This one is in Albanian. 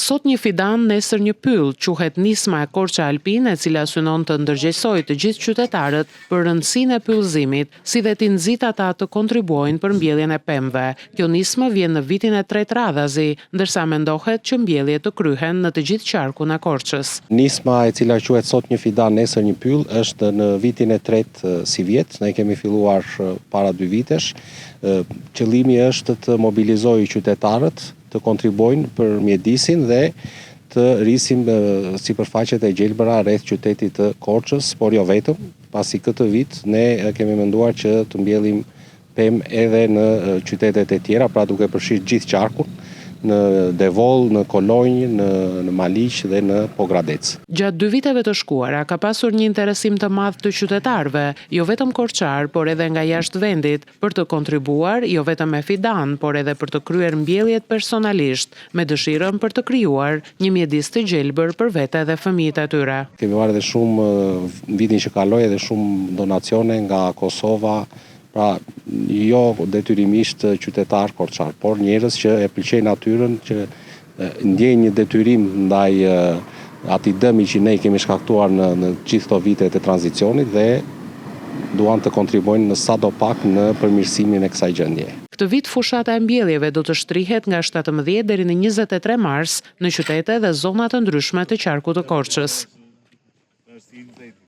Sot një fidan, nesër një pyll, quhet nisma e Korça Alpine, e cila synon të ndërgjegjsojë të gjithë qytetarët për rëndësinë e pyllëzimit, si dhe t'i nxit ata të kontribuojnë për mbjelljen e pemëve. Kjo nismë vjen në vitin e tretë radhazi, ndërsa mendohet që mbjelljet të kryhen në të gjithë qarkun e Korçës. Nisma e cila quhet sot një fidan, nesër një pyll, është në vitin e tretë si vjet. Ne kemi filluar para 2 vitesh. Qëllimi është të mobilizojë qytetarët të kontribuojnë për mjedisin dhe të rrisim sipërfaqet e gjelbëra rreth qytetit të Korçës, por jo vetëm, pasi këtë vit ne kemi menduar që të mbjellim pemë edhe në qytetet e tjera, pra duke përfshirë gjithë qarkun, në Devol, në Kolonjë, në Maliq dhe në Pogradec. Gjatë 2 viteve të shkuara ka pasur një interesim të madh të qytetarëve, jo vetëm korçar, por edhe nga jashtë vendit, për të kontribuar jo vetëm me fidan, por edhe për të kryer mbjelljet personalisht, me dëshirën për të krijuar një mjedis të gjelbër për vete dhe fëmijët e tyre. Kemi marrë edhe shumë vitin që kaloi edhe shumë donacione nga Kosova. Pra, jo detyrimisht qytetar korçar, por njerëz që e pëlqejnë natyrën, që ndjejnë një detyrim ndaj atij dëmi që ne kemi shkaktuar në gjithë këto vite të tranzicionit dhe duan të kontribuojnë në sadopak në përmirësimin e kësaj gjendje. Këtë vit fushata e mbjelljeve do të shtrihet nga 17 deri në 23 mars në qytete dhe zona të ndryshme të qarkut të Korçës.